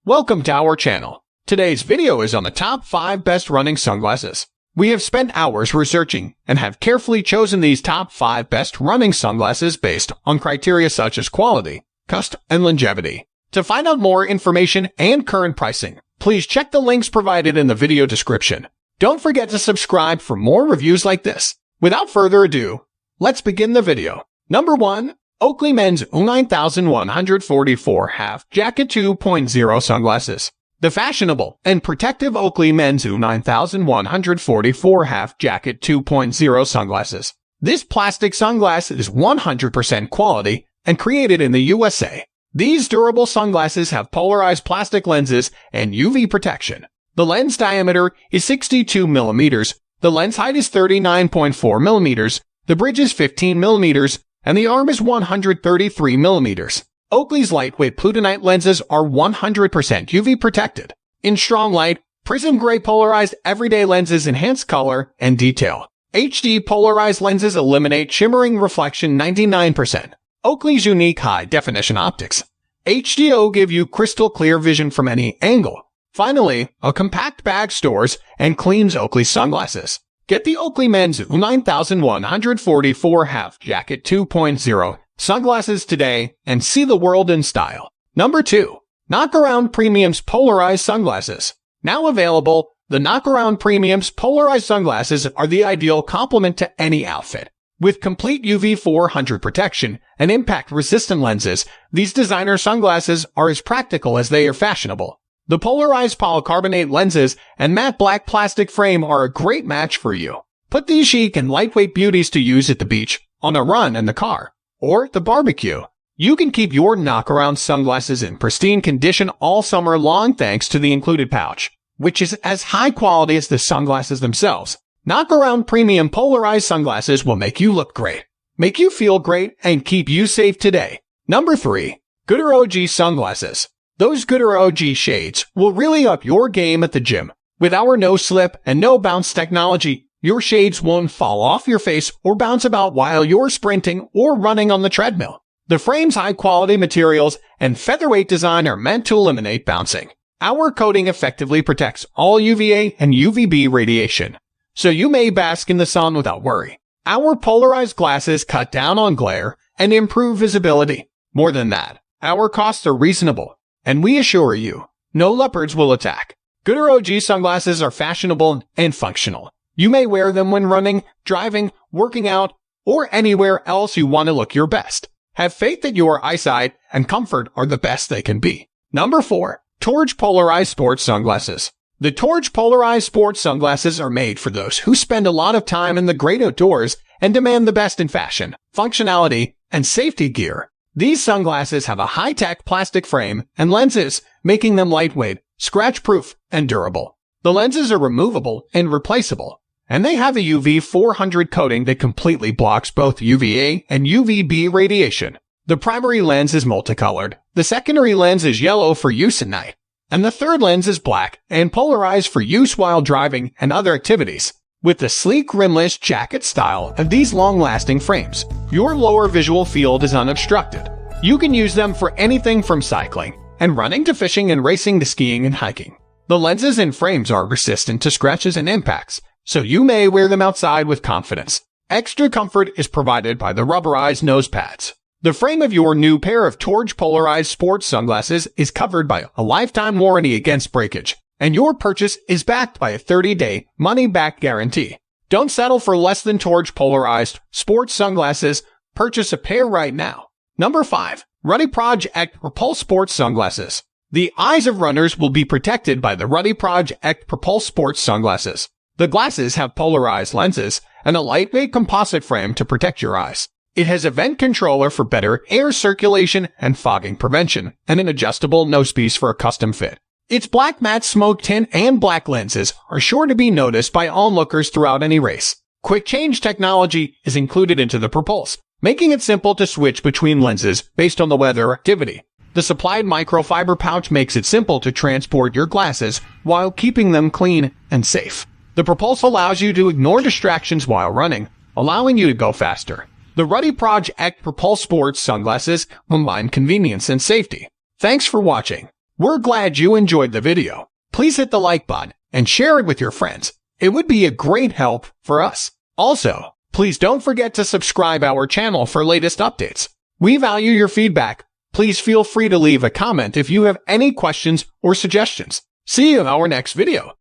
Welcome to our channel. Today's video is on the top 5 best running sunglasses. We have spent hours researching and have carefully chosen these top 5 best running sunglasses based on criteria such as quality, cost, and longevity. To find out more information and current pricing, please check the links provided in the video description. Don't forget to subscribe for more reviews like this. Without further ado, let's begin the video. Number 1. Oakley Men's 9144 Half Jacket 2.0 Sunglasses. The fashionable and protective Oakley Men's 9144 Half Jacket 2.0 Sunglasses. This plastic sunglass is 100% quality and created in the USA. These durable sunglasses have polarized plastic lenses and UV protection. The lens diameter is 62 millimeters, the lens height is 39.4 millimeters, the bridge is 15 millimeters, and the arm is 133 millimeters. Oakley's lightweight Plutonite lenses are 100% UV protected. In strong light, prism gray polarized everyday lenses enhance color and detail. HD polarized lenses eliminate shimmering reflection 99%. Oakley's unique high-definition optics. HDO give you crystal clear vision from any angle. Finally, a compact bag stores and cleans Oakley sunglasses. Get the Oakley Men's 9144 Half Jacket 2.0 Sunglasses today and see the world in style. Number 2. Knockaround Premium's Polarized Sunglasses. Now available, the Knockaround Premium's Polarized Sunglasses are the ideal complement to any outfit. With complete UV 400 protection and impact-resistant lenses, these designer sunglasses are as practical as they are fashionable. The polarized polycarbonate lenses and matte black plastic frame are a great match for you. Put these chic and lightweight beauties to use at the beach, on a run in the car, or the barbecue. You can keep your Knockaround sunglasses in pristine condition all summer long thanks to the included pouch, which is as high quality as the sunglasses themselves. Knockaround Premium Polarized Sunglasses will make you look great, make you feel great, and keep you safe today. Number 3. Goodr OG Sunglasses. Those Goodr OG shades will really up your game at the gym. With our no-slip and no-bounce technology, your shades won't fall off your face or bounce about while you're sprinting or running on the treadmill. The frame's high-quality materials and featherweight design are meant to eliminate bouncing. Our coating effectively protects all UVA and UVB radiation, so you may bask in the sun without worry. Our polarized glasses cut down on glare and improve visibility. More than that, our costs are reasonable, and we assure you, no leopards will attack. Goodr OG sunglasses are fashionable and functional. You may wear them when running, driving, working out, or anywhere else you want to look your best. Have faith that your eyesight and comfort are the best they can be. Number 4. TOREGE Polarized Sports Sunglasses. The TOREGE Polarized Sports Sunglasses are made for those who spend a lot of time in the great outdoors and demand the best in fashion, functionality, and safety gear. These sunglasses have a high-tech plastic frame and lenses, making them lightweight, scratch-proof, and durable. The lenses are removable and replaceable, and they have a UV 400 coating that completely blocks both UVA and UVB radiation. The primary lens is multicolored, the secondary lens is yellow for use at night, and the third lens is black and polarized for use while driving and other activities. With the sleek rimless jacket style of these long-lasting frames, your lower visual field is unobstructed. You can use them for anything from cycling and running to fishing and racing to skiing and hiking. The lenses and frames are resistant to scratches and impacts, so you may wear them outside with confidence. Extra comfort is provided by the rubberized nose pads. The frame of your new pair of TOREGE Polarized Sports Sunglasses is covered by a lifetime warranty against breakage, and your purchase is backed by a 30-day money-back guarantee. Don't settle for less than TOREGE Polarized Sports Sunglasses. Purchase a pair right now. Number 5. RUDY Project Propulse Sports Sunglasses. The eyes of runners will be protected by the RUDY Project Propulse Sports Sunglasses. The glasses have polarized lenses and a lightweight composite frame to protect your eyes. It has a vent controller for better air circulation and fogging prevention, and an adjustable nosepiece for a custom fit. Its black matte smoke tint and black lenses are sure to be noticed by onlookers throughout any race. Quick change technology is included into the Propulse, making it simple to switch between lenses based on the weather activity. The supplied microfiber pouch makes it simple to transport your glasses while keeping them clean and safe. The Propulse allows you to ignore distractions while running, allowing you to go faster. The RUDY Project Propulse Sports Sunglasses combine convenience and safety. Thanks for watching. We're glad you enjoyed the video. Please hit the like button and share it with your friends. It would be a great help for us. Also, please don't forget to subscribe our channel for latest updates. We value your feedback. Please feel free to leave a comment if you have any questions or suggestions. See you in our next video.